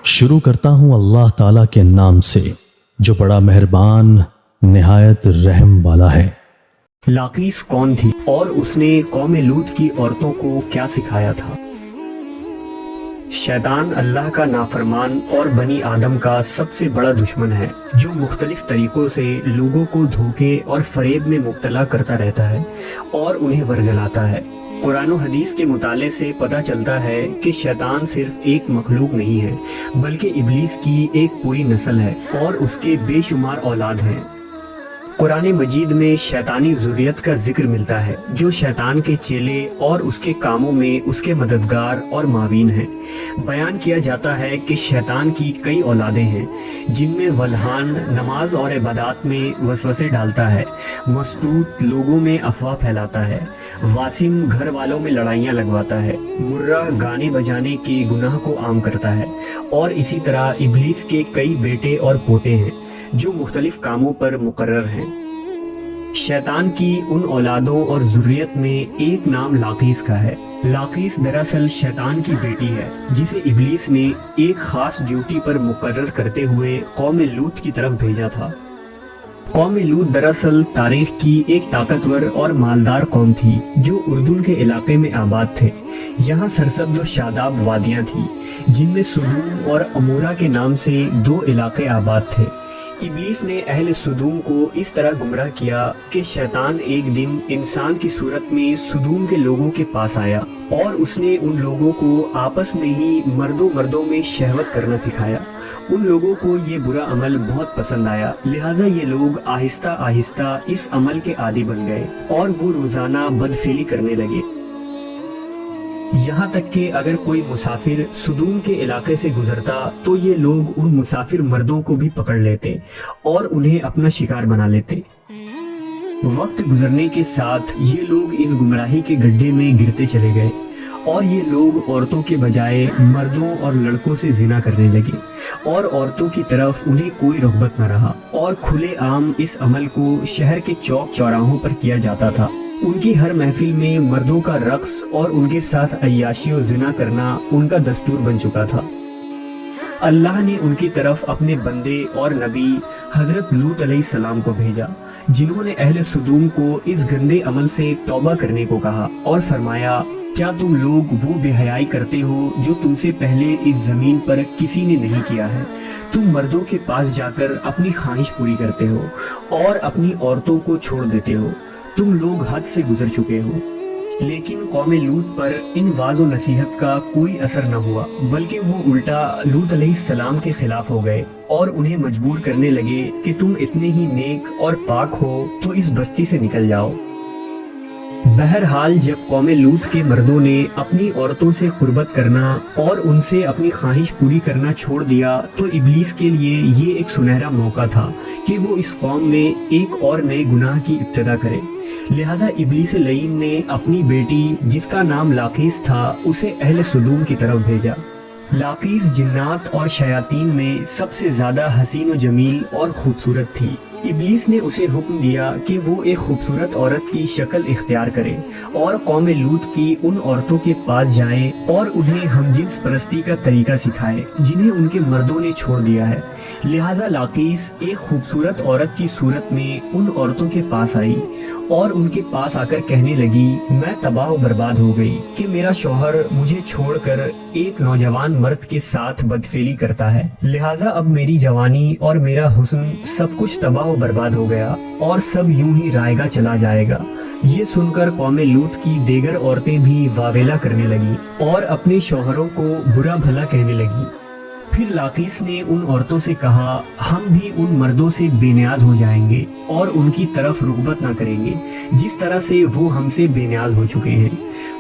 شروع کرتا ہوں اللہ تعالیٰ کے نام سے جو بڑا مہربان نہایت رحم والا ہے۔ لاقیس کون تھی اور اس نے قوم لوط کی عورتوں کو کیا سکھایا تھا؟ شیطان اللہ کا نافرمان اور بنی آدم کا سب سے بڑا دشمن ہے جو مختلف طریقوں سے لوگوں کو دھوکے اور فریب میں مبتلا کرتا رہتا ہے اور انہیں ورگلاتا ہے۔ قرآن و حدیث کے مطالعے سے پتہ چلتا ہے کہ شیطان صرف ایک مخلوق نہیں ہے بلکہ ابلیس کی ایک پوری نسل ہے اور اس کے بے شمار اولاد ہیں۔ قرآن مجید میں شیطانی ذریت کا ذکر ملتا ہے جو شیطان کے چیلے اور اس کے کاموں میں اس کے مددگار اور معاون ہیں۔ بیان کیا جاتا ہے کہ شیطان کی کئی اولادیں ہیں جن میں ولہان نماز اور عبادات میں وسوسے ڈالتا ہے، مستوت لوگوں میں افواہ پھیلاتا ہے، واسم گھر والوں میں لڑائیاں لگواتا ہے، مرہ گانے بجانے کے گناہ کو عام کرتا ہے، اور اسی طرح ابلیس کے کئی بیٹے اور پوتے ہیں جو مختلف کاموں پر مقرر ہیں۔ شیطان کی ان اولادوں اور ذریت میں ایک نام لاقیس کا ہے۔ لاقیس دراصل شیطان کی بیٹی ہے جسے ابلیس نے ایک خاص ڈیوٹی پر مقرر کرتے ہوئے قوم لوط کی طرف بھیجا تھا۔ قوم لوط دراصل تاریخ کی ایک طاقتور اور مالدار قوم تھی جو اردن کے علاقے میں آباد تھے۔ یہاں سرسبز و شاداب وادیاں تھیں جن میں سدوم اور عمورہ کے نام سے دو علاقے آباد تھے۔ ابلیس نے اہل سدوم کو اس طرح گمراہ کیا کہ شیطان ایک دن انسان کی صورت میں سدوم کے لوگوں کے پاس آیا اور اس نے ان لوگوں کو آپس میں ہی مردوں میں شہوت کرنا سکھایا۔ ان لوگوں کو یہ برا عمل بہت پسند آیا، لہٰذا یہ لوگ آہستہ آہستہ اس عمل کے عادی بن گئے اور وہ روزانہ بدفعلی کرنے لگے، یہاں تک کہ اگر کوئی مسافر سدوم کے علاقے سے گزرتا تو یہ لوگ ان مسافر مردوں کو بھی پکڑ لیتے اور انہیں اپنا شکار بنا لیتے۔ وقت گزرنے کے ساتھ یہ لوگ اس گمراہی کے گڈھے میں گرتے چلے گئے اور یہ لوگ عورتوں کے بجائے مردوں اور لڑکوں سے زنا کرنے لگے اور عورتوں کی طرف انہیں کوئی رغبت نہ رہا، اور کھلے عام اس عمل کو شہر کے چوک چوراہوں پر کیا جاتا تھا۔ ان کی ہر محفل میں مردوں کا رقص اور ان کے ساتھ عیاشی و زنا کرنا ان کا دستور بن چکا تھا۔ اللہ نے ان کی طرف اپنے بندے اور نبی حضرت لوط علیہ السلام کو بھیجا جنہوں نے اہل سدوم کو اس گندے عمل سے توبہ کرنے کو کہا اور فرمایا، کیا تم لوگ وہ بے حیائی کرتے ہو جو تم سے پہلے اس زمین پر کسی نے نہیں کیا ہے؟ تم مردوں کے پاس جا کر اپنی خواہش پوری کرتے ہو اور اپنی عورتوں کو چھوڑ دیتے ہو، تم لوگ حد سے گزر چکے ہو۔ لیکن قوم لوط پر ان واعظ و نصیحت کا کوئی اثر نہ ہوا، بلکہ وہ الٹا لوط علیہ السلام کے خلاف ہو گئے اور انہیں مجبور کرنے لگے کہ تم اتنے ہی نیک اور پاک ہو تو اس بستی سے نکل جاؤ۔ بہرحال جب قوم لوط کے مردوں نے اپنی عورتوں سے قربت کرنا اور ان سے اپنی خواہش پوری کرنا چھوڑ دیا تو ابلیس کے لیے یہ ایک سنہرا موقع تھا کہ وہ اس قوم میں ایک اور نئے گناہ کی ابتدا کرے۔ لہذا ابلیس لعین نے اپنی بیٹی جس کا نام لاقیس تھا اسے اہل سدوم کی طرف بھیجا۔ لاقیس جنات اور شیاطین میں سب سے زیادہ حسین و جمیل اور خوبصورت تھی۔ ابلیس نے اسے حکم دیا کہ وہ ایک خوبصورت عورت کی شکل اختیار کرے اور قوم لوط کی ان عورتوں کے پاس جائے اور انہیں ہم جنس پرستی کا طریقہ سکھائے جنہیں ان کے مردوں نے چھوڑ دیا ہے۔ لہذا لاقیس ایک خوبصورت عورت کی صورت میں ان عورتوں کے پاس آئی اور ان کے پاس آ کر کہنے لگی، میں تباہ و برباد ہو گئی کہ میرا شوہر مجھے چھوڑ کر ایک نوجوان مرد کے ساتھ بدفعلی کرتا ہے، لہٰذا اب میری جوانی اور میرا حسن سب کچھ تباہ و برباد ہو گیا اور سب یوں ہی رائے گا چلا جائے گا۔ یہ سن کر قوم لوط کی دیگر عورتیں بھی واویلا کرنے لگی اور اپنے شوہروں کو برا بھلا کہنے لگی۔ پھر لاقیس نے ان عورتوں سے کہا، ہم بھی ان مردوں سے بے نیاز ہو جائیں گے اور ان کی طرف رغبت نہ کریں گے جس طرح سے وہ ہم سے بے نیاز ہو چکے ہیں۔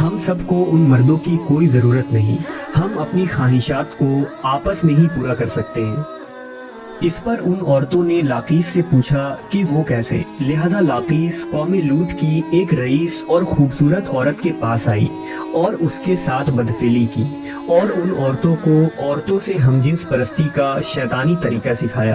ہم سب کو ان مردوں کی کوئی ضرورت نہیں، ہم اپنی خواہشات کو آپس میں ہی پورا کر سکتے ہیں۔ اس پر ان عورتوں نے لاقیس سے پوچھا کہ وہ کیسے، لہذا لاقیس قوم لوط کی ایک رئیس اور خوبصورت عورت کے پاس آئی اور اس کے ساتھ بدفعلی کی اور ان عورتوں کو عورتوں سے ہم جنس پرستی کا شیطانی طریقہ سکھایا۔